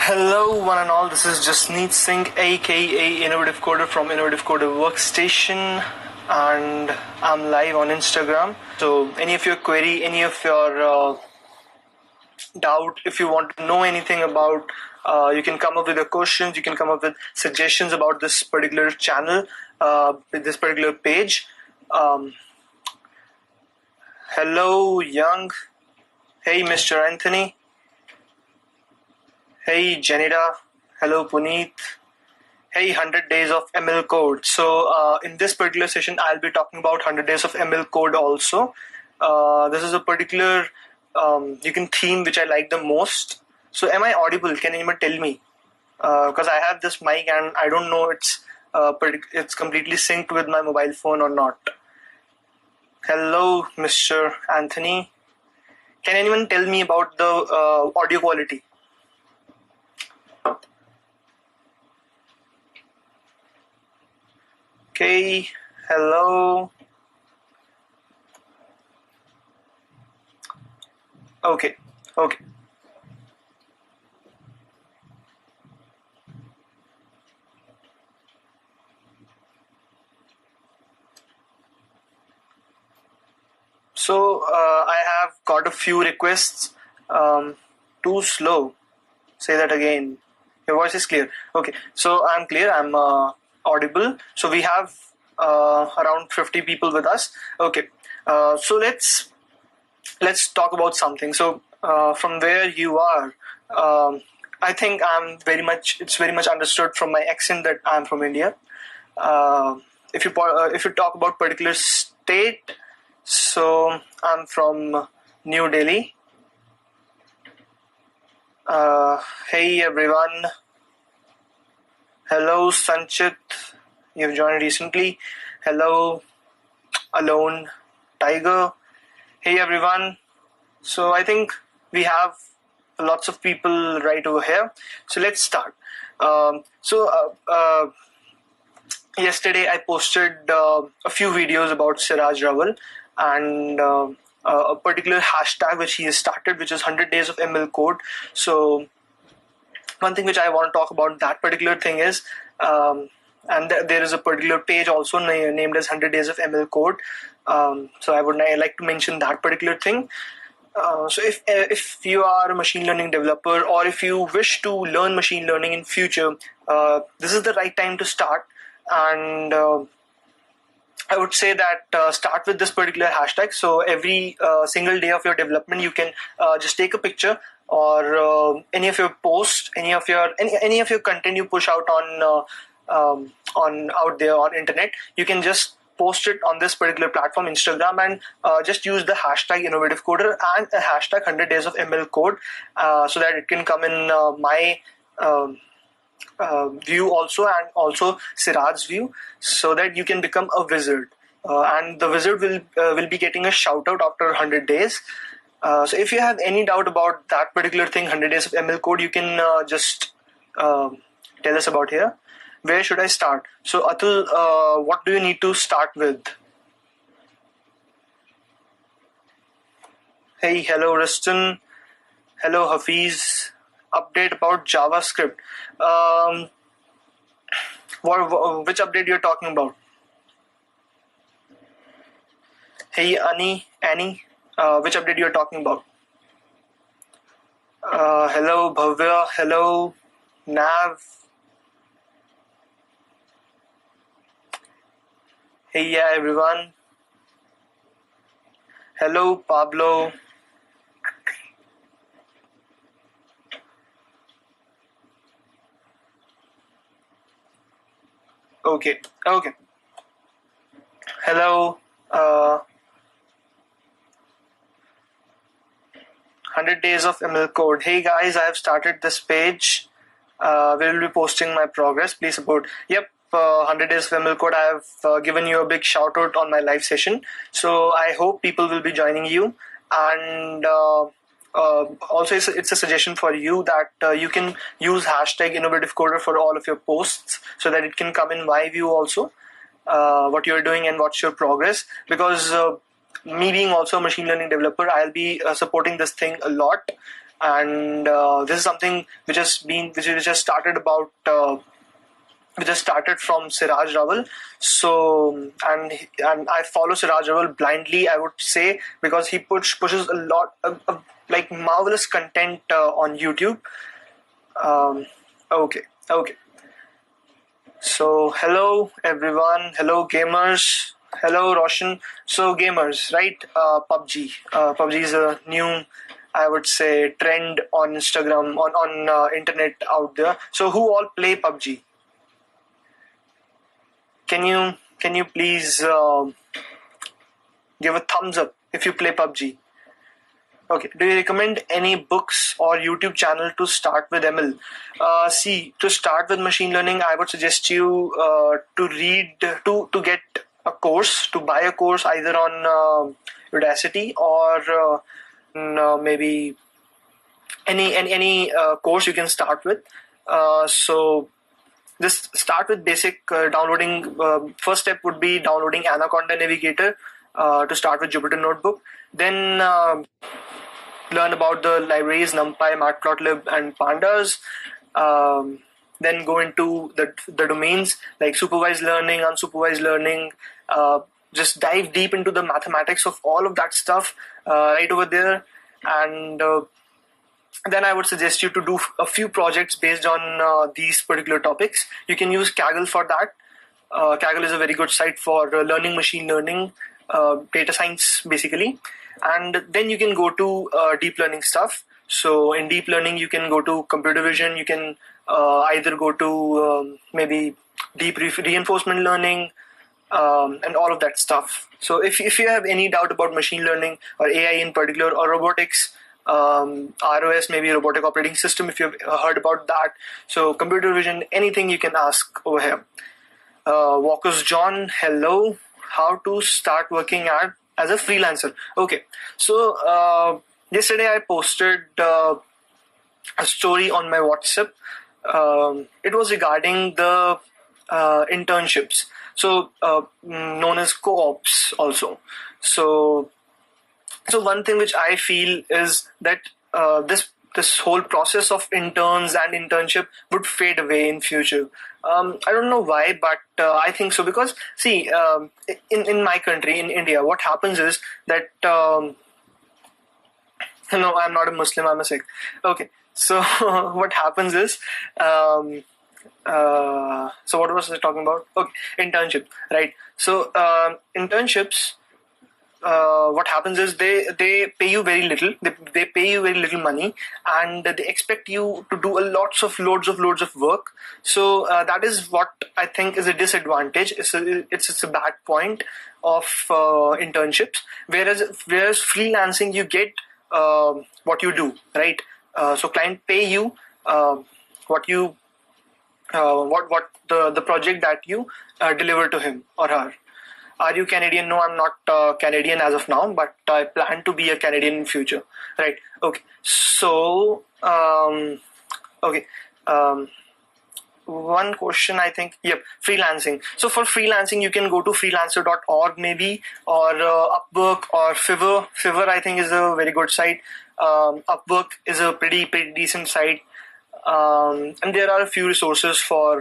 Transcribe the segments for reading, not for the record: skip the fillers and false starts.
Hello, one and all. This is Jasneet Singh, aka Innovative Coder from Innovative Coder Workstation, and I'm live on Instagram. So, any of your query, any of your doubt, if you want to know anything about, you can come up with your questions. You can come up with suggestions about this particular channel, with this particular page. Hello, Young. Hey, Mr. Anthony. Hey, Genera. Hello, Puneet. Hey, 100 days of ML code. So in this particular session, I'll be talking about 100 days of ML code also. This is a particular theme which I like the most. So am I audible? Can anyone tell me? Because I have this mic and I don't know it's completely synced with my mobile phone or not. Hello, Mr. Anthony. Can anyone tell me about the audio quality? Okay, hello. Okay. So I have got a few requests. Too slow. Say that again. Your voice is clear. Okay, so I'm clear. I'm audible. So we have around 50 people with us. Okay, so let's talk about something. So from where you are, I think it's very much understood from my accent that I'm from India. If you talk about particular state, so I'm from New Delhi. Hey everyone. Hello Sanchit, you've joined recently. Hello Alone Tiger. Hey everyone. So I think we have lots of people right over here. So let's start. Yesterday I posted a few videos about Siraj Rawal and a particular hashtag which he has started, which is 100 days of ML code. So one thing which I want to talk about that particular thing is, and there is a particular page also named as 100 days of ML code. So I would like to mention that particular thing. So if you are a machine learning developer or if you wish to learn machine learning in future, this is the right time to start. And I would say that start with this particular hashtag. So every single day of your development, you can just take a picture or any of your posts, any of your content you push out on out there on internet. You can just post it on this particular platform, Instagram, and just use the hashtag innovative coder and a hashtag 100 days of ML code, so that it can come in my view also, and also Siraj's view, so that you can become a wizard, and the wizard will be getting a shout out after 100 days. So if you have any doubt about that particular thing, 100 days of ML code, you can just tell us about here. Where should I start? So Atul, what do you need to start with? Hey, hello Riston. Hello Hafiz. Update about JavaScript. Which update you're talking about? Hey Annie, which update you're talking about? Hello Bhavya. Hello Nav. Hey, yeah, everyone. Hello, Pablo. Okay. Hello. 100 days of ML code. Hey guys, I have started this page. We will be posting my progress. Please support. Yep. 100 days of ML code. I have given you a big shout out on my live session. So I hope people will be joining you. And also, it's a suggestion for you that you can use hashtag innovative coder for all of your posts, so that it can come in my view also, what you're doing and what's your progress. Because me being also a machine learning developer, I'll be supporting this thing a lot. and this is something which has started about. We just started from Siraj Raval. So and I follow Siraj Raval blindly, I would say, because he pushes a lot of like marvelous content on YouTube. Um, okay, okay. So hello everyone, hello gamers, hello Roshan. So gamers, right? PUBG. PUBG is a new, I would say, trend on Instagram, on internet out there. So who all play PUBG? Can you please give a thumbs up if you play PUBG? Okay. Do you recommend any books or YouTube channel to start with ML? See, to start with machine learning, I would suggest you to read to get a course, to buy a course either on Udacity or maybe any course you can start with. So just start with basic downloading. First step would be downloading Anaconda Navigator to start with Jupyter Notebook. Then learn about the libraries NumPy, Matplotlib, and Pandas. Then go into the domains like supervised learning, unsupervised learning. Just dive deep into the mathematics of all of that stuff right over there. And then I would suggest you to do a few projects based on these particular topics. You can use Kaggle for that. Kaggle is a very good site for learning machine learning, data science basically. And then you can go to deep learning stuff. So in deep learning, you can go to computer vision. You can either go to maybe deep reinforcement learning, and all of that stuff. So if you have any doubt about machine learning or AI in particular or robotics, ROS, maybe robotic operating system, if you've heard about that. So computer vision, anything you can ask over here. Walker's John, hello. How to start working as a freelancer? Okay, so yesterday I posted a story on my WhatsApp. It was regarding the internships, so known as co-ops also. So one thing which I feel is that this whole process of interns and internship would fade away in future. I don't know why, but I think so, because see, in my country, in India, what happens is that no, I'm not a Muslim, I'm a Sikh. Okay, so what happens is, so what was I talking about? Okay, internship, right? So internships. What happens is they pay you very little. They pay you very little money, and they expect you to do loads of work. So that is what I think is a disadvantage. It's a bad point of internships. Whereas freelancing, you get what you do, right? So client pay you what you what the project that you deliver to him or her. Are you Canadian? No, I'm not Canadian as of now, but I plan to be a Canadian in future. Right. Okay. So, okay. One question, I think. Yep. Freelancing. So for freelancing, you can go to freelancer.org maybe, or Upwork or Fiverr. Fiverr, I think, is a very good site. Upwork is a pretty decent site. And there are a few resources for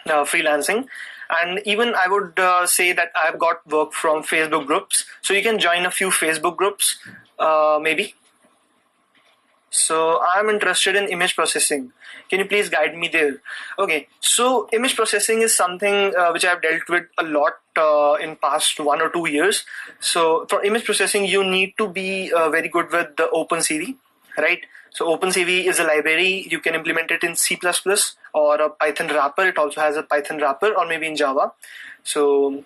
freelancing. And even I would say that I've got work from Facebook groups. So you can join a few Facebook groups, maybe. So I'm interested in image processing. Can you please guide me there? Okay. So image processing is something which I've dealt with a lot in past 1 or 2 years. So for image processing, you need to be very good with the OpenCV, right? So OpenCV is a library. You can implement it in C++ or a Python wrapper. It also has a Python wrapper, or maybe in Java. So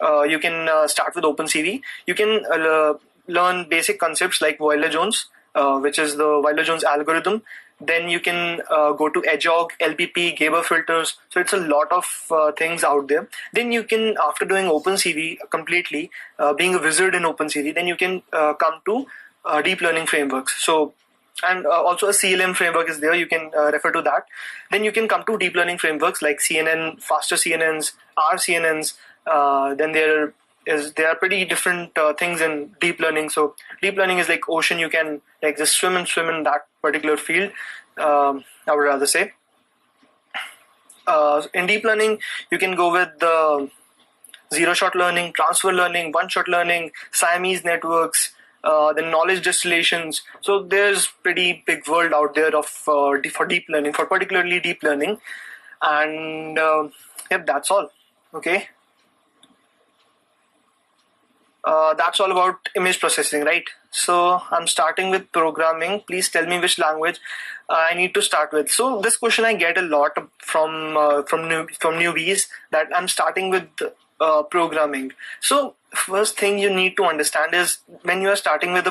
you can start with OpenCV. You can learn basic concepts like Euler-Jones, which is the Euler-Jones algorithm. Then you can go to edgeorg, LPP, Gabor filters. So it's a lot of things out there. Then you can, after doing OpenCV completely, being a wizard in OpenCV, then you can come to deep learning frameworks. So and also a CLM framework is there. You can refer to that. Then you can come to deep learning frameworks like CNN, faster CNNs, RCNNs. Then there there are pretty different things in deep learning. So deep learning is like ocean. You can like just swim in that particular field. I would rather say. In deep learning, you can go with the zero-shot learning, transfer learning, one-shot learning, Siamese networks, then knowledge distillations. So there's pretty big world out there of for deep learning, for particularly deep learning, and yep, that's all. Okay, that's all about image processing, right? So I'm starting with programming. Please tell me which language I need to start with. So this question I get a lot from newbies, that I'm starting with programming. So first thing you need to understand is when you are starting with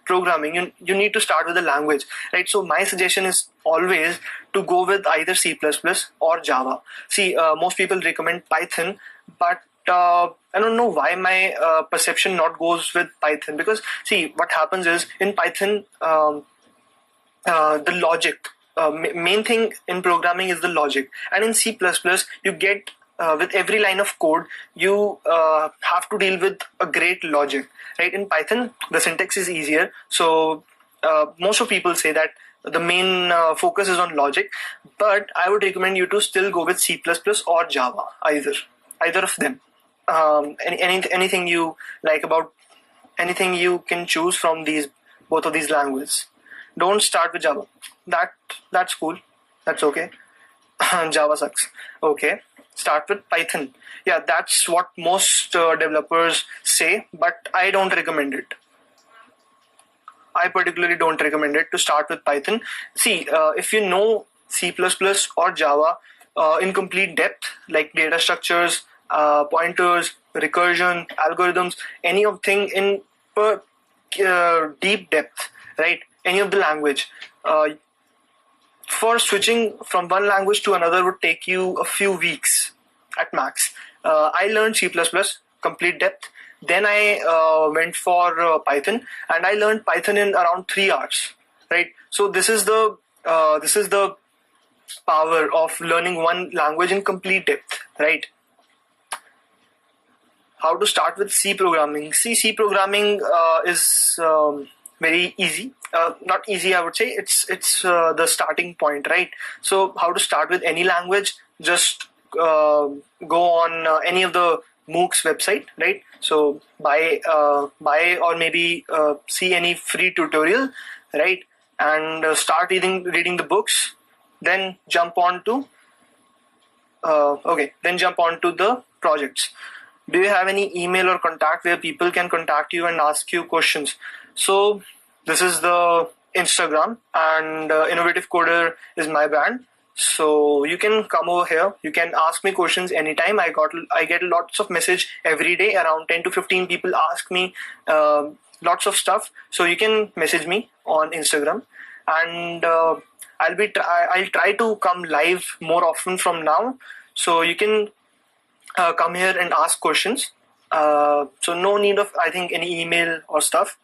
programming, you need to start with a language, right? So my suggestion is always to go with either C++ or Java. See, most people recommend Python, but I don't know why my perception not goes with Python, because see what happens is in Python, the logic, main thing in programming is the logic, and in C++ you get with every line of code you have to deal with a great logic, right? In Python the syntax is easier, so most of people say that the main focus is on logic, but I would recommend you to still go with C++ or Java, either of them. Anything you like about, anything you can choose from both of these languages. Don't start with Java. That's cool. That's okay. Java sucks. Okay. Start with Python. Yeah, that's what most developers say, but I don't recommend it. I particularly don't recommend it to start with Python. See, if you know C++ or Java in complete depth, like data structures, pointers, recursion, algorithms, any of thing in deep depth, right? Any of the language. For switching from one language to another would take you a few weeks at max. I learned C++ complete depth. Then I went for Python, and I learned Python in around 3 hours. Right. So this is the power of learning one language in complete depth. Right. How to start with C programming? C programming is very easy. Not easy, I would say. It's the starting point, right? So how to start with any language? Just go on any of the MOOCs website, right? So buy or maybe see any free tutorial, right? And start reading the books. Then jump on to the projects. Do you have any email or contact where people can contact you and ask you questions? So this is the Instagram, and Innovative Coder is my brand. So you can come over here. You can ask me questions anytime. I get lots of message every day. Around 10 to 15 people ask me lots of stuff. So you can message me on Instagram, and I'll try to come live more often from now. So you can come here and ask questions. So no need of, I think, any email or stuff.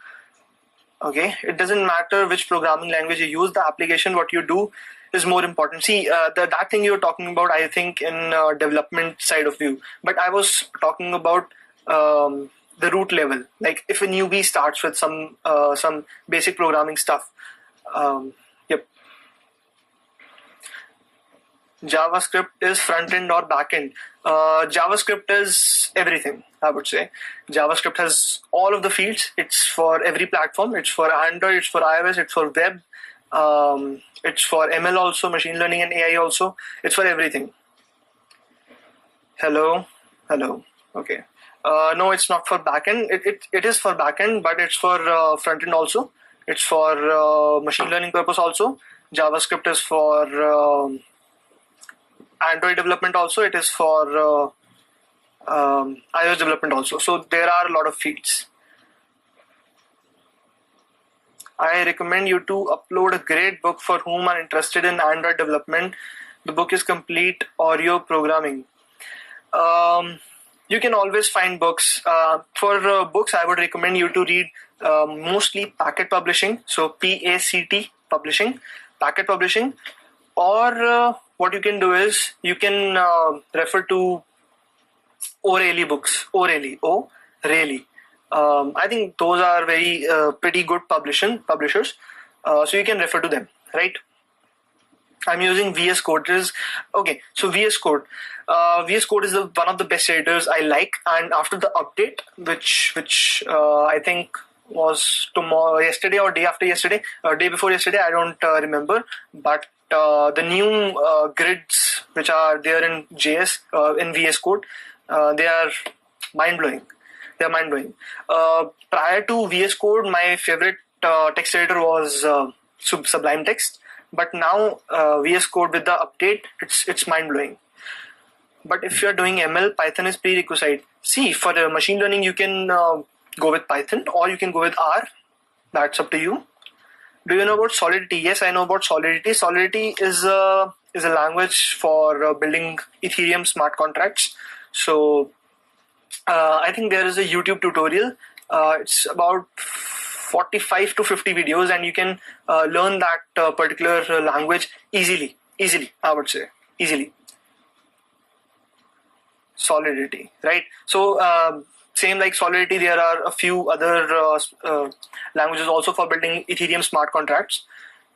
Okay, it doesn't matter which programming language you use. The application, what you do, is more important. See, that thing you're talking about, I think, in development side of view. But I was talking about the root level. Like if a newbie starts with some basic programming stuff. Yep. JavaScript is front end or back end? JavaScript is everything, I would say. JavaScript has all of the fields. It's for every platform. It's for Android, it's for iOS, it's for web, it's for ML also, machine learning and AI also. It's for everything. Hello. Okay. No, it's not for backend. It is for backend, but it's for front end also. It's for machine learning purpose also. JavaScript is for Android development also. It is for iOS development also. So there are a lot of fields. I recommend you to upload a great book for whom are interested in Android development. The book is complete Oreo programming. You can always find books. For books, I would recommend you to read mostly Packet Publishing. So PACT Publishing, Packet Publishing. Or what you can do is you can refer to O'Reilly books. O'Reilly, really. I think those are very pretty good publishers. So you can refer to them, right? I'm using VS Code. Okay. So VS Code is one of the best editors I like. And after the update, which I think was tomorrow, yesterday or day after yesterday, day before yesterday, I don't remember. But the new grids which are there in JS in VS Code, they are mind blowing. They are mind blowing. Prior to VS Code, my favorite text editor was Sublime Text. But now VS Code with the update, it's mind blowing. But if you're doing ML, Python is prerequisite. See, for machine learning, you can go with Python or you can go with R. That's up to you. Do you know about Solidity? Yes, I know about Solidity. Solidity is a language for building Ethereum smart contracts. So I think there is a YouTube tutorial. It's about 45 to 50 videos, and you can learn that particular language easily, I would say, easily. Solidity, right? So same like Solidity, there are a few other languages also for building Ethereum smart contracts.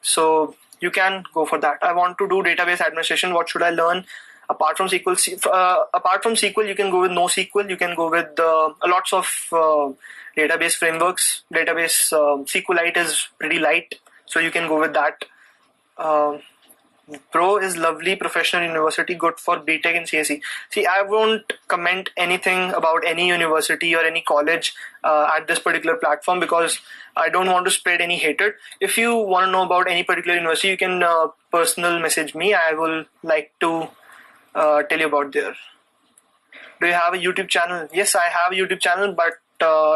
So you can go for that. I want to do database administration. What should I learn? Apart from SQL, you can go with NoSQL. You can go with lots of database frameworks. Database SQLite is pretty light, so you can go with that. Pro is lovely, professional university, good for BTech and CSE. See, I won't comment anything about any university or any college at this particular platform because I don't want to spread any hatred. If you want to know about any particular university, you can personal message me. I will like to tell you about there. Do you have a YouTube channel? Yes, I have a YouTube channel, but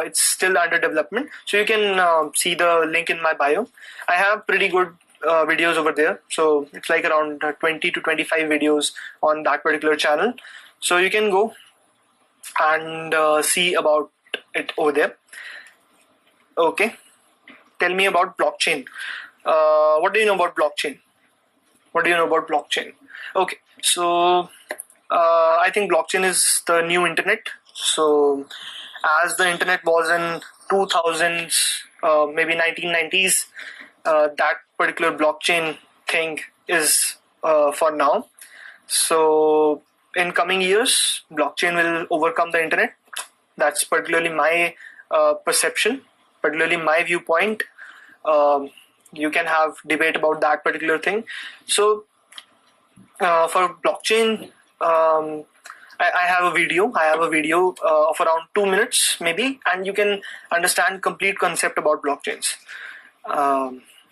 it's still under development. So you can see the link in my bio. I have pretty good videos over there. So it's like around 20 to 25 videos on that particular channel. So you can go and see about it over there. Okay. Tell me about blockchain. What do you know about blockchain? What do you know about blockchain? Okay. So I think blockchain is the new internet. So as the internet was in 2000s, maybe 1990s, that particular blockchain thing is for now. So in coming years, blockchain will overcome the internet. That's particularly my perception, particularly my viewpoint. You can have debate about that particular thing. So for blockchain, I have a video. Of around 2 minutes, maybe, and you can understand complete concept about blockchains.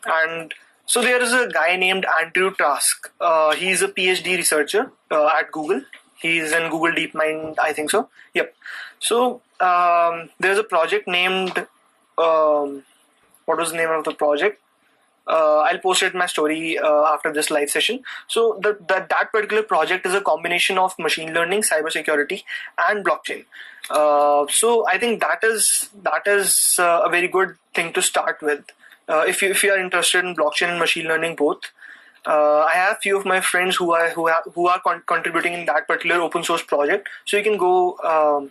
And so there is a guy named Andrew Trask. He's a PhD researcher at Google. He's in Google DeepMind, I think so. Yep. So there's a project named what was the name of the project? I'll post it in my story after this live session. So that particular project is a combination of machine learning, cybersecurity, and blockchain. So I think that is a very good thing to start with. If you are interested in blockchain and machine learning both, I have few of my friends who are contributing in that particular open source project. So you can go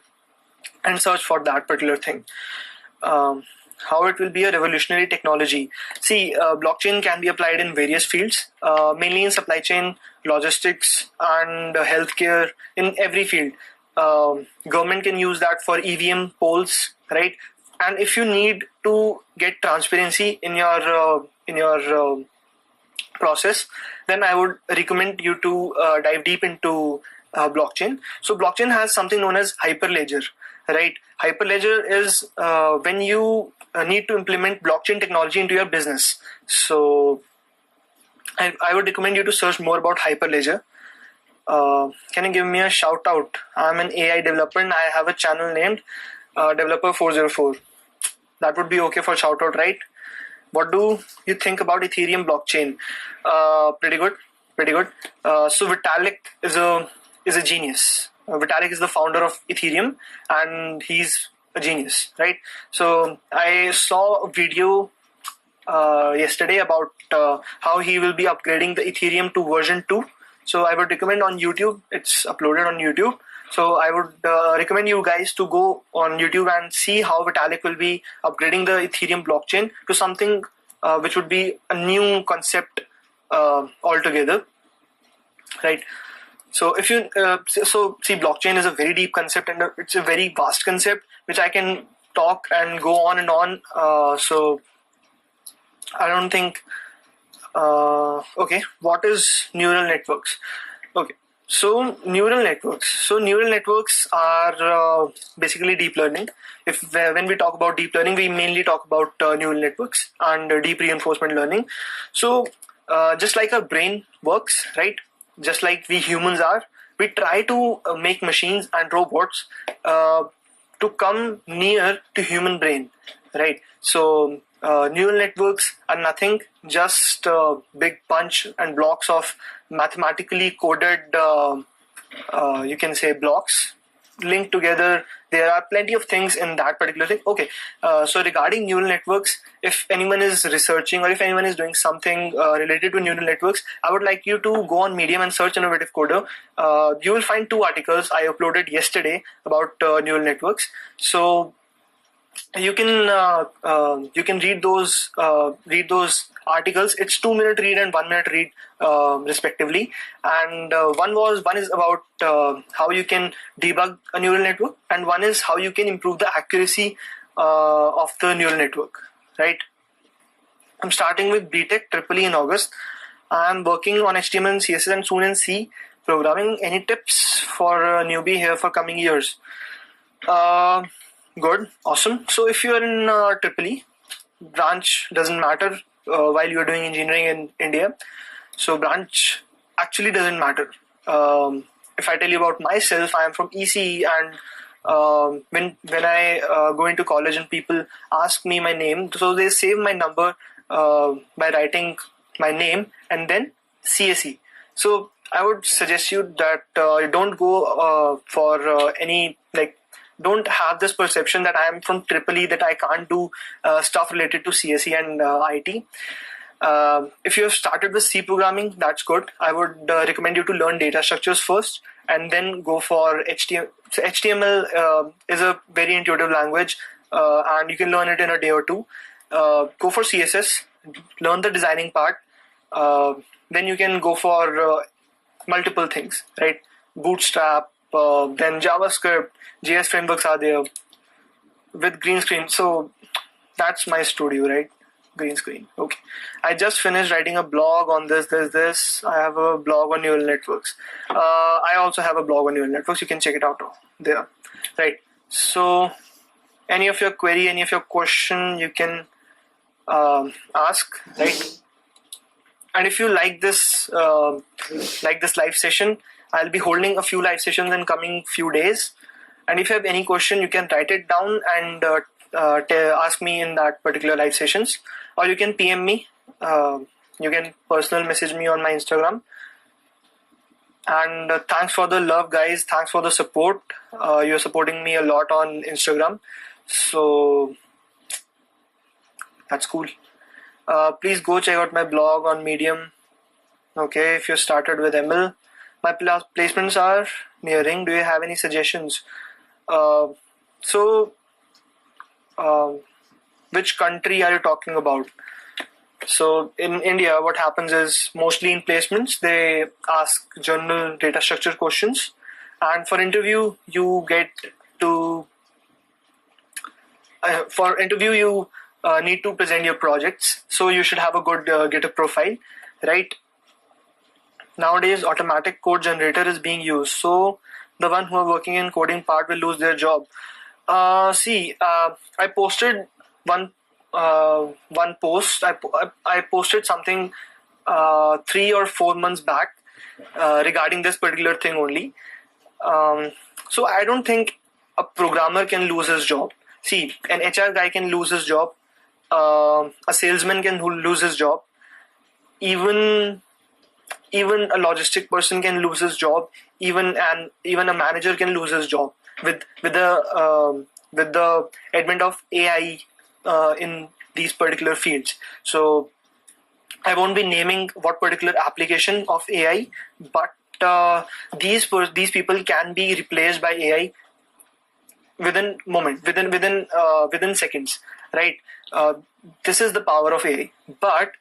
and search for that particular thing. How it will be a revolutionary technology. See, blockchain can be applied in various fields, mainly in supply chain, logistics, and healthcare. In every field, government can use that for EVM polls, right? And if you need to get transparency in your process, then I would recommend you to dive deep into blockchain. So blockchain has something known as Hyperledger, right? Hyperledger is when you need to implement blockchain technology into your business. So I would recommend you to search more about Hyperledger. Can you give me a shout out? I'm an AI developer and I have a channel named Developer 404. That would be okay for shout out, right? What do you think about Ethereum blockchain? Pretty good. So Vitalik is a genius. Vitalik is the founder of Ethereum and he's a genius, right? So I saw a video yesterday about how he will be upgrading the Ethereum to version 2. So I would recommend on YouTube. It's uploaded on YouTube. So I would recommend you guys to go on YouTube and see how Vitalik will be upgrading the Ethereum blockchain to something which would be a new concept altogether, right? So if you see, blockchain is a very deep concept and it's a very vast concept which I can talk and go on and on. So I don't think. Okay, what is neural networks? Okay, so neural networks. So neural networks are basically deep learning. If when we talk about deep learning, we mainly talk about neural networks and deep reinforcement learning. So just like our brain works, right? Just like we humans are, we try to make machines and robots to come near to human brain, right? So neural networks are nothing, just big punch and blocks of mathematically coded, you can say, blocks linked together. There are plenty of things in that particular thing. Okay, so regarding neural networks, if anyone is researching or if anyone is doing something related to neural networks, I would like you to go on Medium and search Innovative Coder. You will find 2 articles I uploaded yesterday about neural networks. So you can read those articles. It's 2-minute read and 1-minute read respectively, and one is about how you can debug a neural network, and one is how you can improve the accuracy of the neural network, right? I'm starting with BTech Triple E in August. I'm working on HTML and CSS and soon in C programming. Any tips for a newbie here for coming years? Good, awesome. So if you are in Triple E, branch doesn't matter while you are doing engineering in India. So branch actually doesn't matter. If I tell you about myself, I am from ECE, and when I go into college and people ask me my name, so they save my number by writing my name and then CSE. So I would suggest you that you don't go for any, like, don't have this perception that I am from Triple E, that I can't do stuff related to CSE and IT. If you have started with C programming, that's good. I would recommend you to learn data structures first and then go for HTML. So HTML is a very intuitive language and you can learn it in a day or two. Go for CSS, learn the designing part. Then you can go for multiple things, right? Bootstrap, then JavaScript, JS frameworks are there with green screen. So that's my studio, right? Green screen. Okay. I just finished writing a blog on this. I have a blog on neural networks. I also have a blog on neural networks. You can check it out there, right? So any of your query, any of your question, you can ask, right? And if you like this live session, I'll be holding a few live sessions in coming few days. And if you have any question, you can write it down and ask me in that particular live sessions, or you can PM me. You can personal message me on my Instagram. And thanks for the love, guys. Thanks for the support. You're supporting me a lot on Instagram, so that's cool. Please go check out my blog on Medium. Okay, if you started with ML, my placements are nearing. Do you have any suggestions? Which country are you talking about? So in India, what happens is mostly in placements, they ask general data structure questions. And for interview, you get to, need to present your projects. So you should have a good GitHub profile, right? Nowadays, automatic code generator is being used. So the one who are working in coding part will lose their job. I posted one post. I posted something 3 or 4 months back regarding this particular thing only. So I don't think a programmer can lose his job. See, an HR guy can lose his job. A salesman can lose his job. Even a logistic person can lose his job. Even a manager can lose his job with the advent of AI in these particular fields. So I won't be naming what particular application of AI, but these people can be replaced by AI within seconds, right? uh, this is the power of AI. But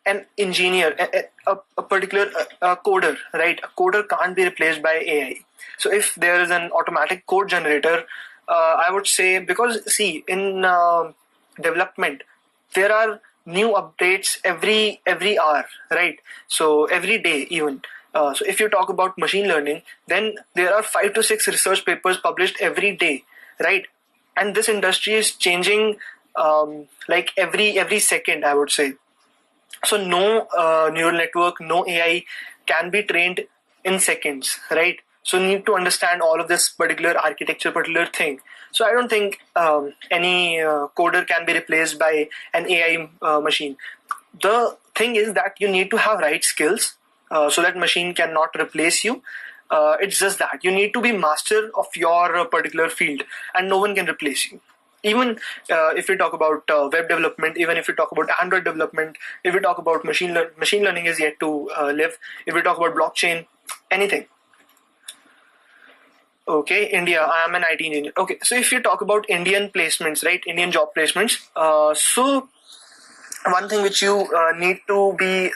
an engineer, a particular coder, right? A coder can't be replaced by AI. So if there is an automatic code generator, I would say, because see, in development, there are new updates every hour, right? So every day even. So if you talk about machine learning, then there are 5 to 6 research papers published every day, right? And this industry is changing like every second, I would say. So no neural network, no AI can be trained in seconds, right? So you need to understand all of this particular architecture, particular thing. So I don't think any coder can be replaced by an AI machine. The thing is that you need to have right skills so that machine cannot replace you. It's just that you need to be master of your particular field, and no one can replace you. Even if we talk about web development, even if we talk about Android development, if we talk about machine learning is yet to live. If we talk about blockchain, anything. Okay, India. I am an IT engineer. Okay, so if you talk about Indian placements, right? Indian job placements. So one thing which you need to be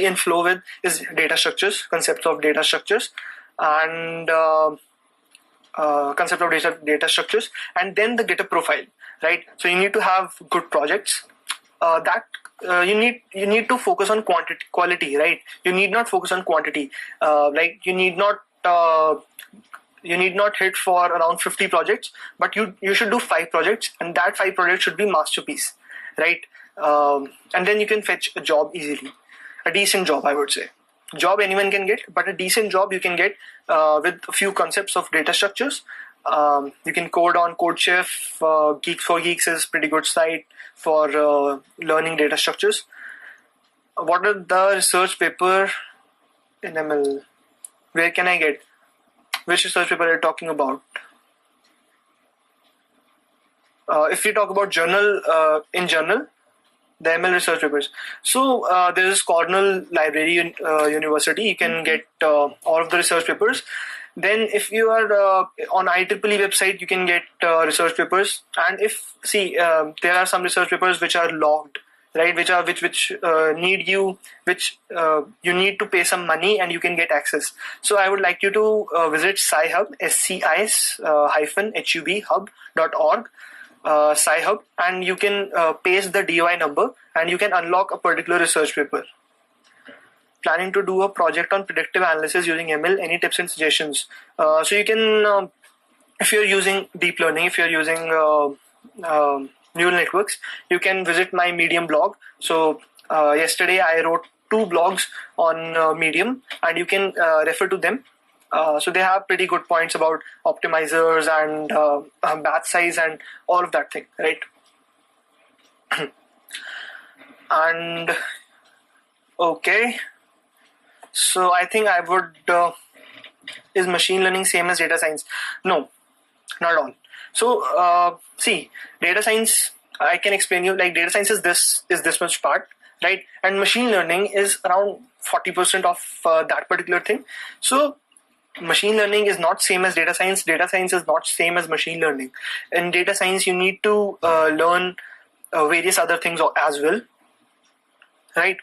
in flow with is data structures, concepts of data structures, and concept of data structures, and then the GitHub profile, right? So you need to have good projects. That you need to focus on quality, right? You need not focus on quantity. Like you need not hit for around 50 projects, but you should do 5 projects, and that 5 projects should be masterpiece, right? And then you can fetch a job easily, a decent job, I would say. Job anyone can get, but a decent job you can get with a few concepts of data structures. You can code on CodeChef. Geeks for Geeks is pretty good site for learning data structures. What are the research paper in ML? Where can I get? Which research paper are you talking about? If we talk about journal, in journal, the ML research papers. So there is Cornell Library University. You can get all of the research papers. Then if you are on IEEE website, you can get research papers. And if there are some research papers which are logged, right? Which need you, which you need to pay some money and you can get access. So I would like you to visit SciHub, SCI-HUB hub.org. SciHub, and you can paste the DOI number and you can unlock a particular research paper. Planning to do a project on predictive analysis using ML, any tips and suggestions? So you can, if you're using deep learning, if you're using neural networks, you can visit my Medium blog. So yesterday I wrote 2 blogs on Medium, and you can refer to them. So they have pretty good points about optimizers and batch size and all of that thing, right? And okay, so I think I would. Is machine learning same as data science? No, not at all. So see, data science, I can explain you, like data science is this much part, right? And machine learning is around 40% of that particular thing. So machine learning is not same as data science. Data science is not same as machine learning. In data science, you need to learn various other things as well, right?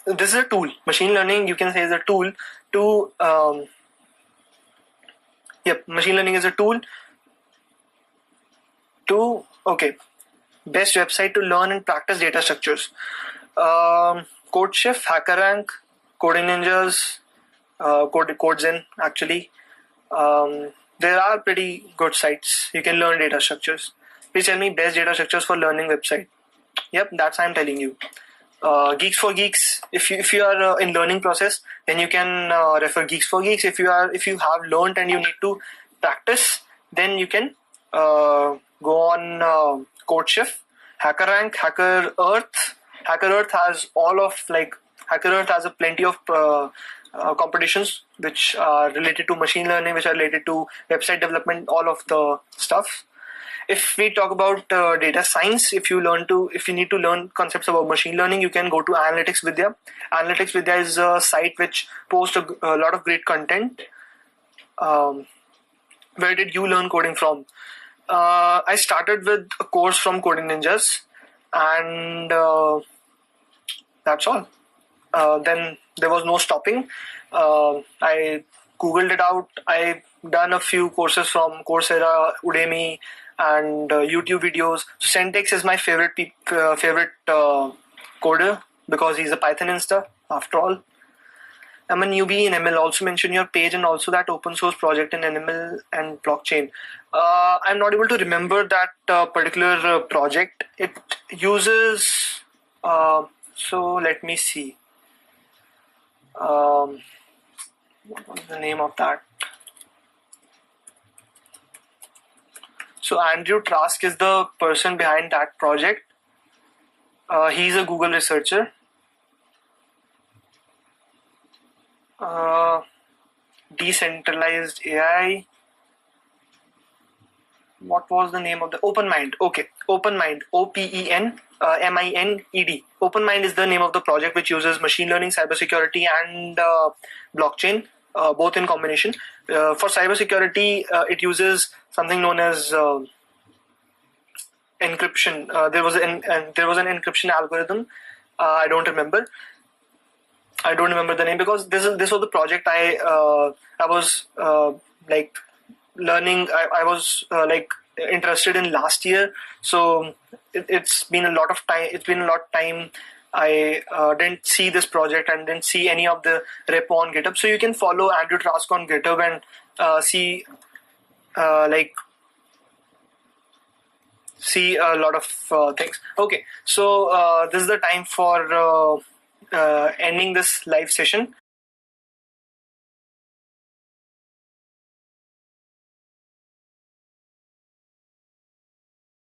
This is a tool. Machine learning, you can say, is a tool to machine learning is a tool to best website to learn and practice data structures. CodeChef, HackerRank, Coding Ninjas, CodeZen actually. There are pretty good sites. You can learn data structures. Please tell me best data structures for learning website. Yep, that's I'm telling you. Geeks for Geeks. If you are in learning process, then you can refer Geeks for Geeks. If you have learned and you need to practice, then you can go on CodeChef, HackerRank, HackerEarth. HackerEarth has HackerEarth has a plenty of competitions which are related to machine learning, which are related to website development, all of the stuff. If we talk about data science, if you need to learn concepts about machine learning, you can go to Analytics Vidya. Analytics Vidya is a site which posts a lot of great content. Where did you learn coding from? I started with a course from Coding Ninjas, and that's all. Then there was no stopping. I googled it out. I done a few courses from Coursera, Udemy, and YouTube videos. Centex is my favorite coder because he's a Python insta. After all, I'm a newbie in ML. Also mention your page and also that open source project in ML and blockchain. I'm not able to remember that particular project. It uses. So let me see. What was the name of that? So Andrew Trask is the person behind that project. He's a Google researcher. Decentralized AI. What was the name of the OpenMind? Okay, OpenMind, OpenMind. OpenMind is the name of the project which uses machine learning, cybersecurity, and blockchain, both in combination. For cybersecurity, it uses something known as encryption. There was an encryption algorithm. I don't remember the name because this was the project I was like learning. I was like interested in last year, so it's been a lot of time. I didn't see this project and didn't see any of the repo on GitHub. So you can follow Andrew Trask on GitHub and see a lot of things. Okay, so this is the time for ending this live session.